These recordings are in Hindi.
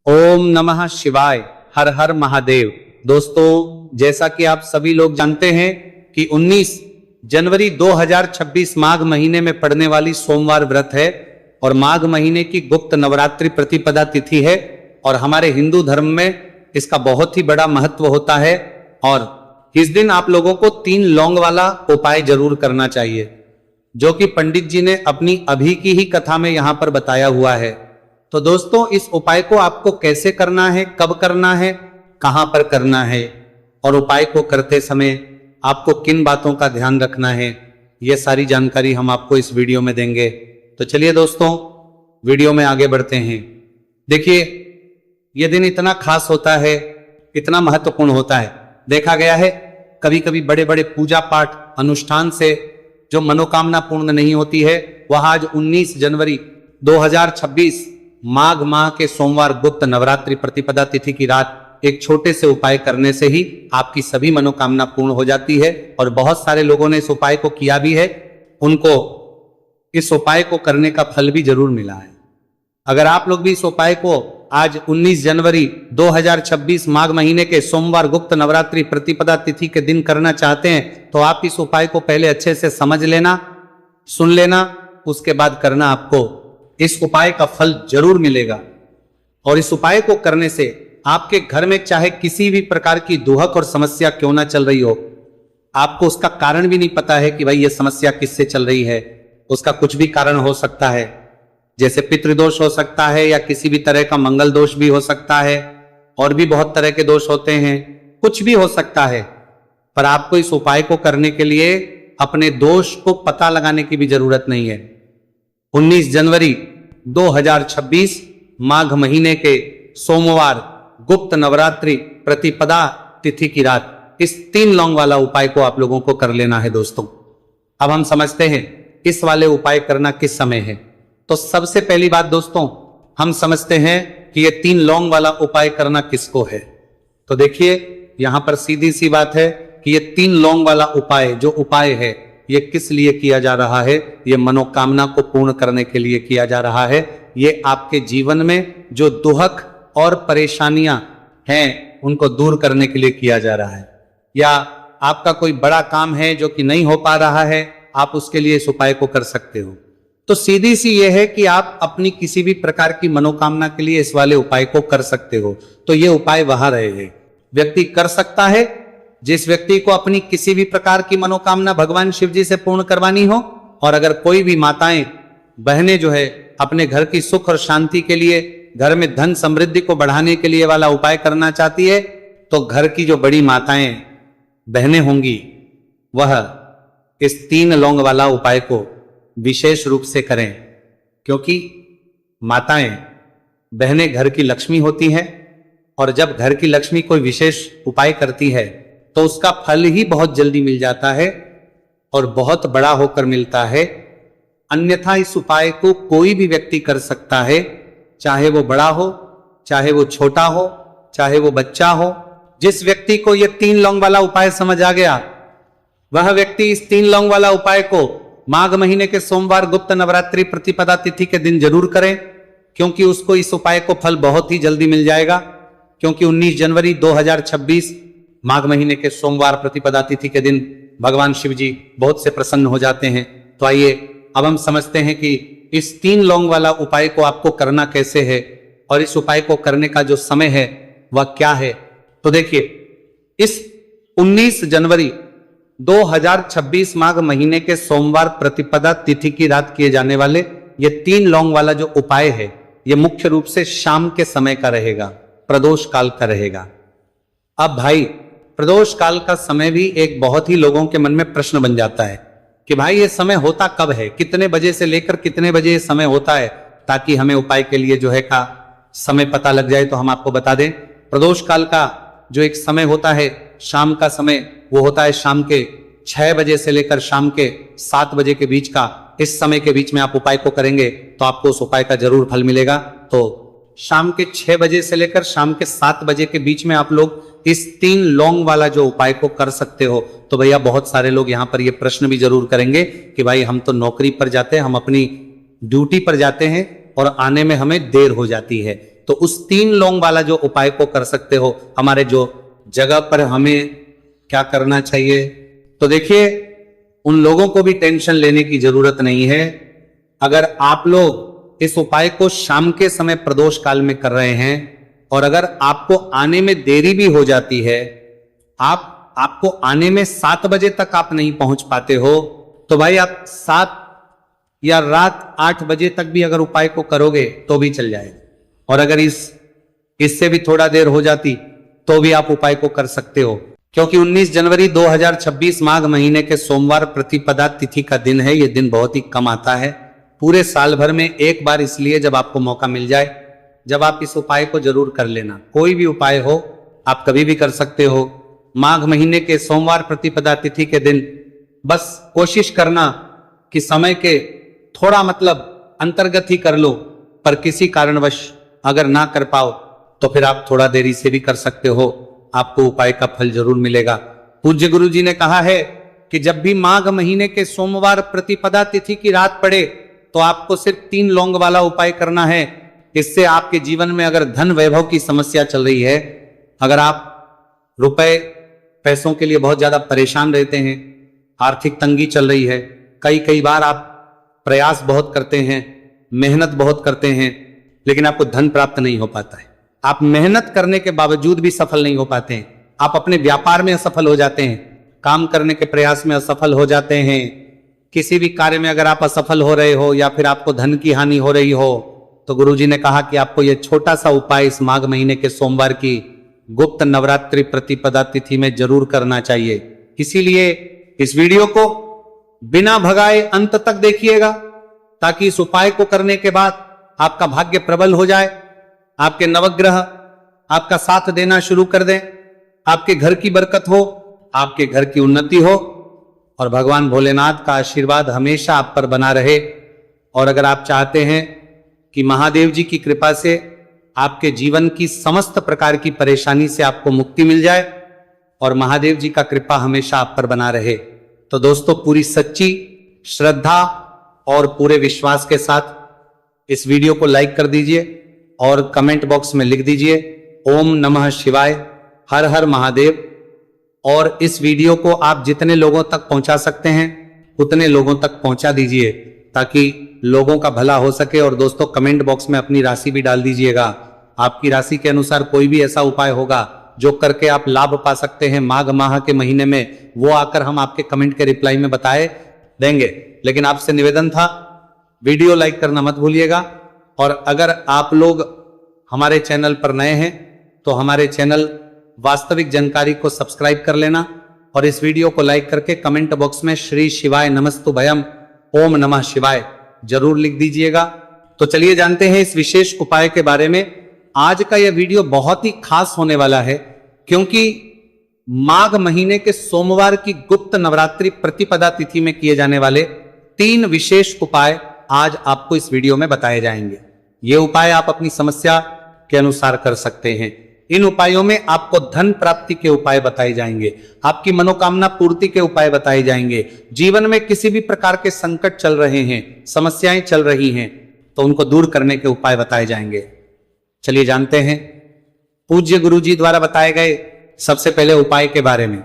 ओम नमः शिवाय। हर हर महादेव। दोस्तों, जैसा कि आप सभी लोग जानते हैं कि 19 जनवरी 2026 माघ महीने में पड़ने वाली सोमवार व्रत है और माघ महीने की गुप्त नवरात्रि प्रतिपदा तिथि है और हमारे हिंदू धर्म में इसका बहुत ही बड़ा महत्व होता है। और इस दिन आप लोगों को 3 लौंग वाला उपाय जरूर करना चाहिए, जो कि पंडित जी ने अपनी अभी की ही कथा में यहां पर बताया हुआ है। तो दोस्तों, इस उपाय को आपको कैसे करना है, कब करना है, कहां पर करना है और उपाय को करते समय आपको किन बातों का ध्यान रखना है, यह सारी जानकारी हम आपको इस वीडियो में देंगे। तो चलिए दोस्तों, वीडियो में आगे बढ़ते हैं। देखिए, यह दिन इतना खास होता है, इतना महत्वपूर्ण होता है। देखा गया है कभी कभी बड़े बड़े पूजा पाठ अनुष्ठान से जो मनोकामना पूर्ण नहीं होती है, वह आज 19 जनवरी 2026 माघ माह के सोमवार गुप्त नवरात्रि प्रतिपदा तिथि की रात एक छोटे से उपाय करने से ही आपकी सभी मनोकामना पूर्ण हो जाती है। और बहुत सारे लोगों ने इस उपाय को किया भी है, उनको इस उपाय को करने का फल भी जरूर मिला है। अगर आप लोग भी इस उपाय को आज 19 जनवरी 2026 माघ महीने के सोमवार गुप्त नवरात्रि प्रतिपदा तिथि के दिन करना चाहते हैं, तो आप इस उपाय को पहले अच्छे से समझ लेना, सुन लेना, उसके बाद करना। आपको इस उपाय का फल जरूर मिलेगा। और इस उपाय को करने से आपके घर में चाहे किसी भी प्रकार की दुहक और समस्या क्यों ना चल रही हो, आपको उसका कारण भी नहीं पता है कि भाई ये समस्या किससे चल रही है, उसका कुछ भी कारण हो सकता है, जैसे पितृदोष हो सकता है या किसी भी तरह का मंगल दोष भी हो सकता है, और भी बहुत तरह के दोष होते हैं, कुछ भी हो सकता है। पर आपको इस उपाय को करने के लिए अपने दोष को पता लगाने की भी जरूरत नहीं है। 19 जनवरी 2026 माघ महीने के सोमवार गुप्त नवरात्रि प्रतिपदा तिथि की रात इस 3 लौंग वाला उपाय को आप लोगों को कर लेना है। दोस्तों, अब हम समझते हैं इस वाले उपाय करना किस समय है। तो सबसे पहली बात दोस्तों, हम समझते हैं कि ये 3 लौंग वाला उपाय करना किसको है। तो देखिए, यहां पर सीधी सी बात है कि ये 3 लौंग वाला उपाय जो उपाय है, ये किस लिए किया जा रहा है। ये मनोकामना को पूर्ण करने के लिए किया जा रहा है। ये आपके जीवन में जो दुहक और परेशानियां हैं, उनको दूर करने के लिए किया जा रहा है। या आपका कोई बड़ा काम है जो कि नहीं हो पा रहा है, आप उसके लिए इस उपाय को कर सकते हो। तो सीधी सी ये है कि आप अपनी किसी भी प्रकार की मनोकामना के लिए इस वाले उपाय को कर सकते हो। तो ये उपाय वहां रहे व्यक्ति कर सकता है जिस व्यक्ति को अपनी किसी भी प्रकार की मनोकामना भगवान शिव जी से पूर्ण करवानी हो। और अगर कोई भी माताएं बहनें जो है अपने घर की सुख और शांति के लिए, घर में धन समृद्धि को बढ़ाने के लिए वाला उपाय करना चाहती है, तो घर की जो बड़ी माताएं बहनें होंगी, वह इस 3 लौंग वाला उपाय को विशेष रूप से करें। क्योंकि माताएं बहनें घर की लक्ष्मी होती हैं, और जब घर की लक्ष्मी कोई विशेष उपाय करती है तो उसका फल ही बहुत जल्दी मिल जाता है और बहुत बड़ा होकर मिलता है। अन्यथा इस उपाय को कोई भी व्यक्ति कर सकता है, चाहे वो बड़ा हो, चाहे वो छोटा हो, चाहे वो बच्चा हो। जिस व्यक्ति को ये 3 लौंग वाला उपाय समझ आ गया, वह व्यक्ति इस 3 लौंग वाला उपाय को माघ महीने के सोमवार गुप्त नवरात्रि प्रतिपदा तिथि के दिन जरूर करें, क्योंकि उसको इस उपाय को फल बहुत ही जल्दी मिल जाएगा। क्योंकि 19 जनवरी 2026 माघ महीने के सोमवार प्रतिपदा तिथि के दिन भगवान शिव जी बहुत से प्रसन्न हो जाते हैं। तो आइए अब हम समझते हैं कि इस 3 लौंग वाला उपाय को आपको करना कैसे है और इस उपाय को करने का जो समय है वह क्या है। तो देखिए, इस 19 जनवरी 2026 माघ महीने के सोमवार प्रतिपदा तिथि की रात किए जाने वाले ये 3 लौंग वाला जो उपाय है, ये मुख्य रूप से शाम के समय का रहेगा, प्रदोष काल का रहेगा। अब भाई, प्रदोष काल का समय भी एक बहुत ही लोगों के मन में प्रश्न बन जाता है कि भाई ये समय होता कब है, कितने बजे से लेकर कितने बजे ये समय होता है, ताकि हमें उपाय के लिए जो है का समय पता लग जाए। तो हम आपको बता दें, प्रदोष काल का जो एक समय होता है, शाम का समय, वो होता है शाम के 6 बजे से लेकर शाम के 7 बजे के बीच का। इस समय के बीच में आप उपाय को करेंगे तो आपको उस उपाय का जरूर फल मिलेगा। तो शाम के 6 बजे से लेकर शाम के 7 बजे के बीच में आप लोग इस 3 लौंग वाला जो उपाय को कर सकते हो। तो भैया, बहुत सारे लोग यहां पर ये प्रश्न भी जरूर करेंगे कि भाई हम तो नौकरी पर जाते हैं, हम अपनी ड्यूटी पर जाते हैं और आने में हमें देर हो जाती है, तो उस 3 लौंग वाला जो उपाय को कर सकते हो। हमारे जो जगह पर हमें क्या करना चाहिए, तो देखिए उन लोगों को भी टेंशन लेने की जरूरत नहीं है। अगर आप लोग इस उपाय को शाम के समय प्रदोष काल में कर रहे हैं और अगर आपको आने में देरी भी हो जाती है, आपको आने में 7 बजे तक आप नहीं पहुंच पाते हो, तो भाई आप 7 या रात 8 बजे तक भी अगर उपाय को करोगे तो भी चल जाएगा। और अगर इससे भी थोड़ा देर हो जाती तो भी आप उपाय को कर सकते हो, क्योंकि 19 जनवरी 2026 माघ महीने के सोमवार प्रतिपदा तिथि का दिन है। यह दिन बहुत ही कम आता है पूरे साल भर में एक बार, इसलिए जब आपको मौका मिल जाए, जब आप इस उपाय को जरूर कर लेना। कोई भी उपाय हो आप कभी भी कर सकते हो। माघ महीने के सोमवार प्रतिपदा तिथि के दिन बस कोशिश करना कि समय के थोड़ा मतलब अंतर्गत ही कर लो, पर किसी कारणवश अगर ना कर पाओ तो फिर आप थोड़ा देरी से भी कर सकते हो, आपको उपाय का फल जरूर मिलेगा। पूज्य गुरु जी ने कहा है कि जब भी माघ महीने के सोमवार प्रतिपदा तिथि की रात पड़े तो आपको सिर्फ 3 लौंग वाला उपाय करना है। इससे आपके जीवन में अगर धन वैभव की समस्या चल रही है, अगर आप रुपए पैसों के लिए बहुत ज्यादा परेशान रहते हैं, आर्थिक तंगी चल रही है, कई बार आप प्रयास बहुत करते हैं, मेहनत बहुत करते हैं, लेकिन आपको धन प्राप्त नहीं हो पाता है, आप मेहनत करने के बावजूद भी सफल नहीं हो पाते हैं, आप अपने व्यापार में असफल हो जाते हैं, काम करने के प्रयास में असफल हो जाते हैं, किसी भी कार्य में अगर आप असफल हो रहे हो या फिर आपको धन की हानि हो रही हो, तो गुरुजी ने कहा कि आपको यह छोटा सा उपाय इस माघ महीने के सोमवार की गुप्त नवरात्रि प्रतिपदा तिथि में जरूर करना चाहिए। इसीलिए इस वीडियो को बिना भगाए अंत तक देखिएगा, ताकि इस उपाय को करने के बाद आपका भाग्य प्रबल हो जाए, आपके नवग्रह आपका साथ देना शुरू कर दें, आपके घर की बरकत हो, आपके घर की उन्नति हो और भगवान भोलेनाथ का आशीर्वाद हमेशा आप पर बना रहे। और अगर आप चाहते हैं कि महादेव जी की कृपा से आपके जीवन की समस्त प्रकार की परेशानी से आपको मुक्ति मिल जाए और महादेव जी का कृपा हमेशा आप पर बना रहे, तो दोस्तों पूरी सच्ची श्रद्धा और पूरे विश्वास के साथ इस वीडियो को लाइक कर दीजिए और कमेंट बॉक्स में लिख दीजिए ओम नमः शिवाय, हर हर महादेव। और इस वीडियो को आप जितने लोगों तक पहुंचा सकते हैं उतने लोगों तक पहुंचा दीजिए, ताकि लोगों का भला हो सके। और दोस्तों कमेंट बॉक्स में अपनी राशि भी डाल दीजिएगा, आपकी राशि के अनुसार कोई भी ऐसा उपाय होगा जो करके आप लाभ पा सकते हैं माघ माह के महीने में, वो आकर हम आपके कमेंट के रिप्लाई में बताए देंगे। लेकिन आपसे निवेदन था, वीडियो लाइक करना मत भूलिएगा। और अगर आप लोग हमारे चैनल पर नए हैं तो हमारे चैनल वास्तविक जानकारी को सब्सक्राइब कर लेना और इस वीडियो को लाइक करके कमेंट बॉक्स में श्री शिवाय नमस्तुभयम ओम नमः शिवाय जरूर लिख दीजिएगा। तो चलिए जानते हैं इस विशेष उपाय के बारे में। आज का यह वीडियो बहुत ही खास होने वाला है, क्योंकि माघ महीने के सोमवार की गुप्त नवरात्रि प्रतिपदा तिथि में किए जाने वाले 3 विशेष उपाय आज आपको इस वीडियो में बताए जाएंगे। ये उपाय आप अपनी समस्या के अनुसार कर सकते हैं। इन उपायों में आपको धन प्राप्ति के उपाय बताए जाएंगे, आपकी मनोकामना पूर्ति के उपाय बताए जाएंगे। जीवन में किसी भी प्रकार के संकट चल रहे हैं, समस्याएं चल रही हैं, तो उनको दूर करने के उपाय बताए जाएंगे। चलिए जानते हैं पूज्य गुरु जी द्वारा बताए गए सबसे पहले उपाय के बारे में।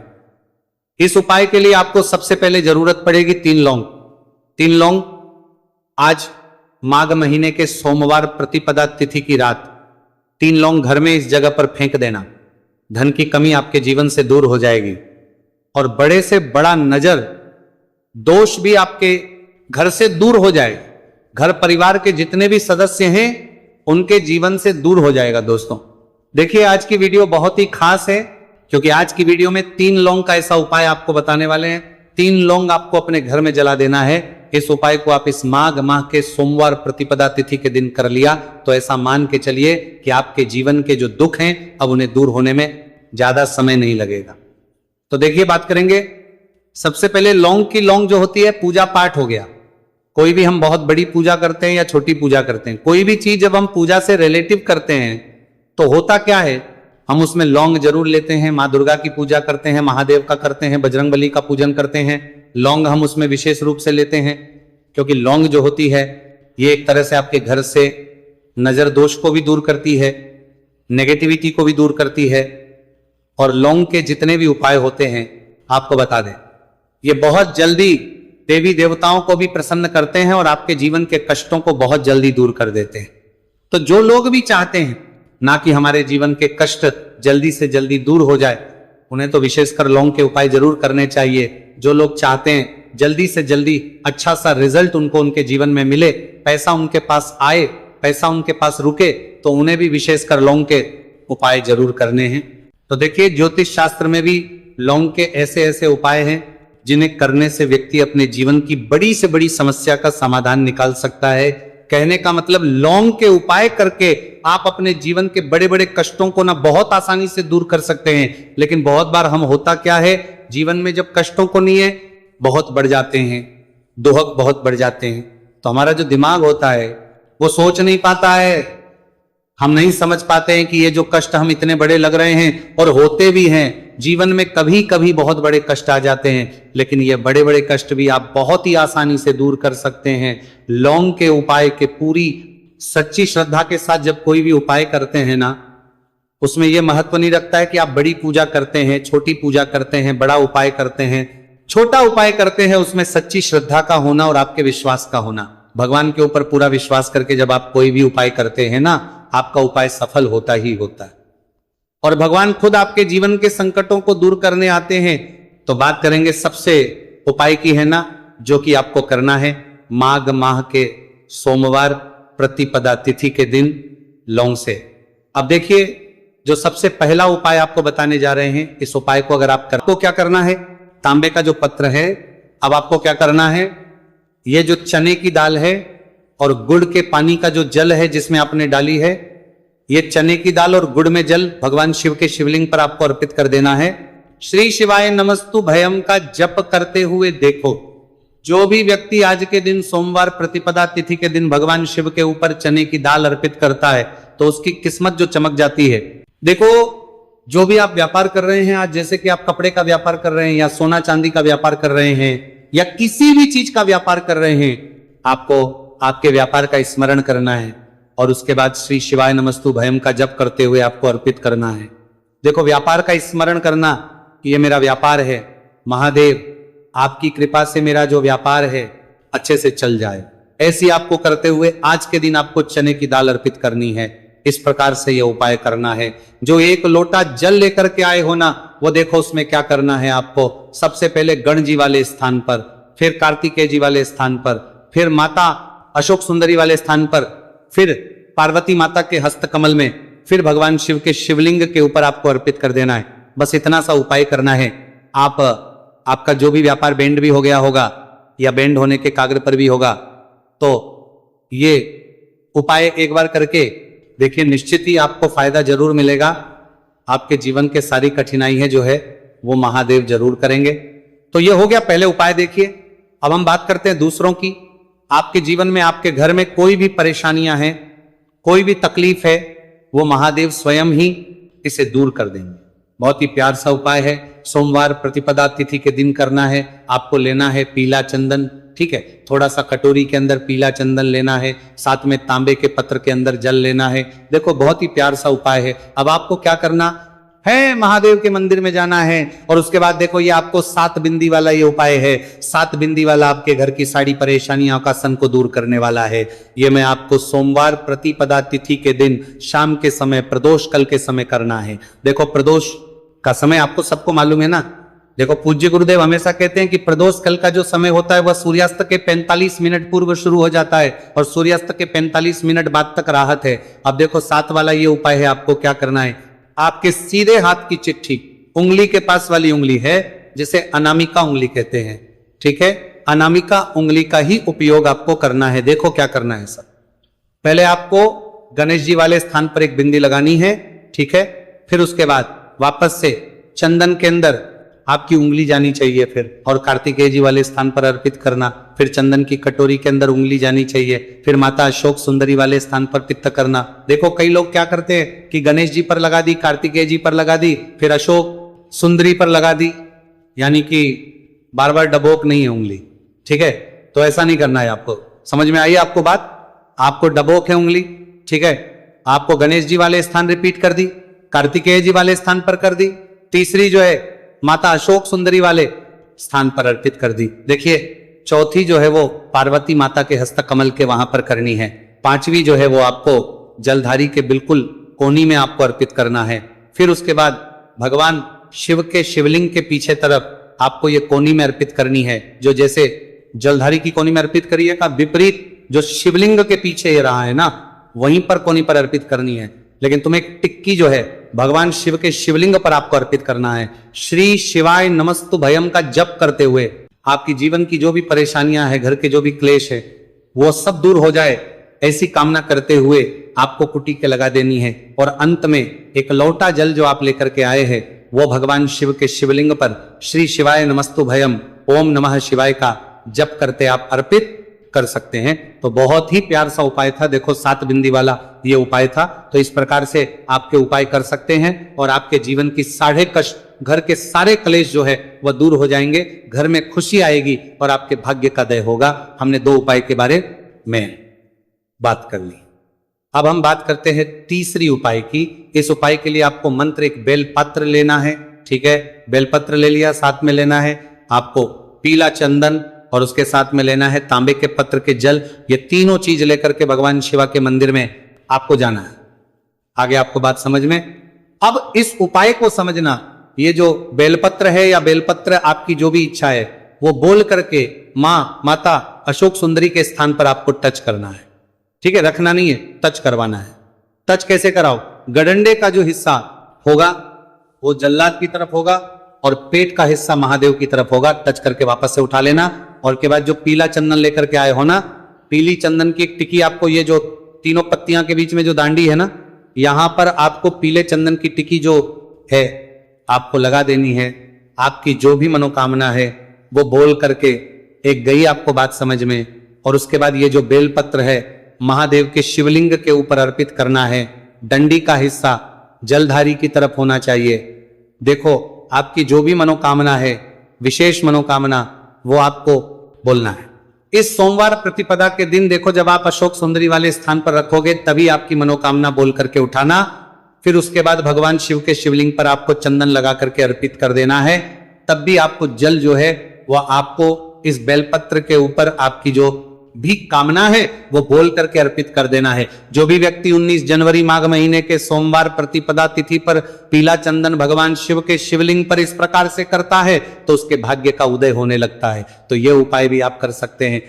इस उपाय के लिए आपको सबसे पहले जरूरत पड़ेगी 3 लौंग। 3 लौंग आज माघ महीने के सोमवार प्रतिपदा तिथि की रात 3 लौंग घर में इस जगह पर फेंक देना। धन की कमी आपके जीवन से दूर हो जाएगी और बड़े से बड़ा नजर दोष भी आपके घर से दूर हो जाएगा। घर परिवार के जितने भी सदस्य हैं उनके जीवन से दूर हो जाएगा। दोस्तों देखिए आज की वीडियो बहुत ही खास है, क्योंकि आज की वीडियो में 3 लौंग का ऐसा उपाय आपको बताने वाले हैं। 3 लौंग आपको अपने घर में जला देना है। इस उपाय को आप इस माघ माह के सोमवार प्रतिपदा तिथि के दिन कर लिया तो ऐसा मान के चलिए कि आपके जीवन के जो दुख हैं अब उन्हें दूर होने में ज्यादा समय नहीं लगेगा। तो देखिए बात करेंगे सबसे पहले लौंग की। लौंग जो होती है पूजा पाठ हो गया, कोई भी हम बहुत बड़ी पूजा करते हैं या छोटी पूजा करते हैं, कोई भी चीज जब हम पूजा से रिलेटिव करते हैं तो होता क्या है, हम उसमें लौंग जरूर लेते हैं। माँ दुर्गा की पूजा करते हैं, महादेव का करते हैं, बजरंगबली का पूजन करते हैं, लौंग हम उसमें विशेष रूप से लेते हैं, क्योंकि लौंग जो होती है ये एक तरह से आपके घर से नजर दोष को भी दूर करती है, नेगेटिविटी को भी दूर करती है। और लौंग के जितने भी उपाय होते हैं आपको बता दें, ये बहुत जल्दी देवी देवताओं को भी प्रसन्न करते हैं और आपके जीवन के कष्टों को बहुत जल्दी दूर कर देते हैं। तो जो लोग भी चाहते हैं ना कि हमारे जीवन के कष्ट जल्दी से जल्दी दूर हो जाए, उन्हें तो विशेषकर लौंग के उपाय जरूर करने चाहिए। जो लोग चाहते हैं जल्दी से जल्दी अच्छा सा रिजल्ट उनको उनके जीवन में मिले, पैसा उनके पास आए, पैसा उनके पास रुके, तो उन्हें भी विशेषकर लौंग के उपाय जरूर करने हैं। तो देखिए, ज्योतिष शास्त्र में भी लौंग के ऐसे ऐसे उपाय हैं जिन्हें करने से व्यक्ति अपने जीवन की बड़ी से बड़ी समस्या का समाधान निकाल सकता है। कहने का मतलब, लौंग के उपाय करके आप अपने जीवन के बड़े बड़े कष्टों को ना बहुत आसानी से दूर कर सकते हैं। लेकिन बहुत बार हम होता क्या है, जीवन में जब कष्टों को नहीं बहुत बढ़ जाते हैं, दुहक बहुत बढ़ जाते हैं, तो हमारा जो दिमाग होता है वो सोच नहीं पाता है। हम नहीं समझ पाते हैं कि ये जो कष्ट हम इतने बड़े लग रहे हैं, और होते भी हैं जीवन में, कभी कभी बहुत बड़े कष्ट आ जाते हैं, लेकिन ये बड़े बड़े कष्ट भी आप बहुत ही आसानी से दूर कर सकते हैं लौंग के उपाय के पूरी सच्ची श्रद्धा के साथ। जब कोई भी उपाय करते हैं ना, उसमें यह महत्व नहीं रखता है कि आप बड़ी पूजा करते हैं, छोटी पूजा करते हैं, बड़ा उपाय करते हैं, छोटा उपाय करते हैं, उसमें सच्ची श्रद्धा का होना और आपके विश्वास का होना। भगवान के ऊपर पूरा विश्वास करके जब आप कोई भी उपाय करते हैं ना, आपका उपाय सफल होता ही होता है। और भगवान खुद आपके जीवन के संकटों को दूर करने आते हैं। तो बात करेंगे सबसे उपाय की है ना, जो कि आपको करना है माघ माह के सोमवार प्रतिपदा तिथि के दिन लौंग से। अब देखिए, जो सबसे पहला उपाय आपको बताने जा रहे हैं, इस उपाय को अगर आप आपको क्या करना है, तांबे का जो पत्र है, अब आपको क्या करना है, ये जो चने की दाल है और गुड़ के पानी का जो जल है जिसमें आपने डाली है, ये चने की दाल और गुड़ में जल भगवान शिव के शिवलिंग पर आपको अर्पित कर देना है। श्री शिवाय नमस्तु भयम का जप करते हुए देखो, जो भी व्यक्ति आज के दिन सोमवार प्रतिपदा तिथि के दिन भगवान शिव के ऊपर चने की दाल अर्पित करता है, तो उसकी किस्मत जो चमक जाती है। देखो, जो भी आप व्यापार कर रहे हैं आज, जैसे कि आप कपड़े का व्यापार कर रहे हैं या सोना चांदी का व्यापार कर रहे हैं या किसी भी चीज का व्यापार कर रहे हैं, आपको आपके व्यापार का स्मरण करना है और उसके बाद श्री शिवाय नमस्तु भयम का जप करते हुए आपको अर्पित करना है। देखो, व्यापार का स्मरण करना कि ये मेरा व्यापार है, महादेव आपकी कृपा से मेरा जो व्यापार है अच्छे से चल जाए, ऐसी आपको करते हुए आज के दिन आपको चने की दाल अर्पित करनी है। इस प्रकार से यह उपाय करना है। जो एक लोटा जल लेकर के आए हो ना, वो देखो उसमें क्या करना है आपको। सबसे पहले गण जी वाले स्थान पर, फिर कार्तिकेय जी वाले स्थान पर, फिर माता अशोक सुंदरी वाले स्थान पर, फिर पार्वती माता के हस्त कमल में, फिर भगवान शिव के शिवलिंग के ऊपर आपको अर्पित कर देना है। बस इतना सा उपाय करना है। आपका जो भी व्यापार बैंड भी हो गया होगा या बैंड होने के कागज पर भी होगा, तो ये उपाय एक बार करके देखिए, निश्चित ही आपको फायदा जरूर मिलेगा। आपके जीवन के सारी कठिनाई जो है वो महादेव जरूर करेंगे। तो ये हो गया पहले उपाय। देखिए, अब हम बात करते हैं दूसरों की। आपके जीवन में, आपके घर में कोई भी परेशानियां हैं, कोई भी तकलीफ है, वो महादेव स्वयं ही इसे दूर कर देंगे। बहुत ही प्यार सा उपाय है। सोमवार प्रतिपदा तिथि के दिन करना है। आपको लेना है पीला चंदन, ठीक है, थोड़ा सा कटोरी के अंदर पीला चंदन लेना है, साथ में तांबे के पत्र के अंदर जल लेना है। देखो, बहुत ही प्यार सा उपाय है। अब आपको क्या करना है, महादेव के मंदिर में जाना है और उसके बाद देखो, ये आपको 7 बिंदी वाला ये उपाय है। 7 बिंदी वाला आपके घर की सारी परेशानियों का सन को दूर करने वाला है। ये मैं आपको सोमवार प्रतिपदा तिथि के दिन शाम के समय, प्रदोष काल के समय करना है। देखो, प्रदोष का समय आपको सबको मालूम है ना। देखो, पूज्य गुरुदेव हमेशा कहते हैं कि प्रदोष काल का जो समय होता है वह सूर्यास्त के 45 मिनट पूर्व शुरू हो जाता है और सूर्यास्त के 45 मिनट बाद तक राहत है। अब देखो, 7 वाला ये उपाय है। आपको क्या करना है, आपके सीधे हाथ की चिट्ठी, उंगली के पास वाली उंगली है जिसे अनामिका उंगली कहते हैं, ठीक है, अनामिका उंगली का ही उपयोग आपको करना है। देखो क्या करना है सर, पहले आपको गणेश जी वाले स्थान पर एक बिंदी लगानी है, ठीक है। फिर उसके बाद वापस से चंदन के अंदर आपकी उंगली जानी चाहिए फिर, और कार्तिकेय जी वाले स्थान पर अर्पित करना। फिर चंदन की कटोरी के अंदर उंगली जानी चाहिए। फिर माता अशोक सुंदरी वाले स्थान पर पित्त करना। देखो, कई लोग क्या करते हैं कि गणेश जी पर लगा दी, कार्तिकेय जी पर लगा दी, फिर अशोक सुंदरी पर लगा दी, यानी कि बार बार डबोक नहीं है उंगली, ठीक है। तो ऐसा नहीं करना है आपको। समझ में आई आपको बात? आपको डबोक है उंगली, ठीक है, आपको गणेश जी वाले स्थान रिपीट कर दी, कार्तिकेय जी वाले स्थान पर कर दी, तीसरी जो है माता अशोक सुंदरी वाले स्थान पर अर्पित कर दी। देखिए चौथी जो है वो पार्वती माता के हस्त कमल के वहां पर करनी है। पांचवी जो है वो आपको जलधारी के बिल्कुल कोनी में आपको अर्पित करना है। फिर उसके बाद भगवान शिव के शिवलिंग के पीछे तरफ आपको ये कोनी में अर्पित करनी है, जो जैसे जलधारी की कोनी में अर्पित करिए का विपरीत जो शिवलिंग के पीछे ये रहा है ना, वहीं पर कोनी पर अर्पित करनी है। लेकिन तुम्हें एक टिक्की जो है भगवान शिव के शिवलिंग पर आपको अर्पित करना है। श्री शिवाय नमस्तु भयम का जप करते हुए आपकी जीवन की जो भी परेशानियां हैं, घर के जो भी क्लेश है, वो सब दूर हो जाए, ऐसी कामना करते हुए आपको कुटी के लगा देनी है। और अंत में एक लोटा जल जो आप लेकर के आए हैं, वो भगवान शिव के शिवलिंग पर श्री शिवाय नमस्तु भयम ओम नमः शिवाय का जप करते आप अर्पित कर सकते हैं। तो बहुत ही प्यार सा उपाय था। देखो 7 बिंदी वाला ये उपाय था। तो इस प्रकार से आपके उपाय कर सकते हैं और आपके जीवन की साढ़े कष्ट, घर के सारे क्लेश जो है वह दूर हो जाएंगे, घर में खुशी आएगी और आपके भाग्य का दय होगा। हमने 2 उपाय के बारे में बात कर ली। अब हम बात करते हैं तीसरी उपाय की। इस उपाय के लिए आपको मंत्र एक बेलपत्र लेना है, ठीक है, बेलपत्र ले लिया, साथ में लेना है आपको पीला चंदन और उसके साथ में लेना है तांबे के पत्र के जल। ये तीनों चीज लेकर के भगवान शिवा के मंदिर में आपको जाना है। आगे आपको बात समझ में। अब इस उपाय को समझना, ये जो बेलपत्र है या बेलपत्र आपकी जो भी इच्छा है वो बोल करके माता अशोक सुंदरी के स्थान पर आपको टच करना है, ठीक है, रखना नहीं है, टच करवाना है। टच कैसे कराओ? गडंडे का जो हिस्सा होगा वो जल्लाद की तरफ होगा और पेट का हिस्सा महादेव की तरफ होगा। टच करके वापस से उठा लेना। और के बाद जो पीला चंदन लेकर के आए हो ना, पीली चंदन की एक टिकी आपको, ये जो तीनों पत्तियां के बीच में जो दांडी है ना, यहां पर आपको पीले चंदन की टिकी जो है आपको लगा देनी है। आपकी जो भी मनोकामना है वो बोल करके एक गई आपको बात समझ में। और उसके बाद ये जो बेलपत्र है महादेव के शिवलिंग के ऊपर अर्पित करना है। डंडी का हिस्सा जलधारी की तरफ होना चाहिए। देखो आपकी जो भी मनोकामना है, विशेष मनोकामना, वो आपको बोलना है। इस सोमवार प्रतिपदा के दिन देखो जब आप अशोक सुंदरी वाले स्थान पर रखोगे तभी आपकी मनोकामना बोल करके उठाना। फिर उसके बाद भगवान शिव के शिवलिंग पर आपको चंदन लगा करके अर्पित कर देना है। तब भी आपको जल जो है वह आपको इस बेलपत्र के ऊपर आपकी जो भी कामना है वो बोल करके अर्पित कर देना है। जो भी व्यक्ति 19 जनवरी माघ महीने के सोमवार प्रतिपदा तिथि पर पीला चंदन भगवान शिव के शिवलिंग पर इस प्रकार से करता है तो उसके भाग्य का उदय होने लगता है। तो यह उपाय भी आप कर सकते हैं।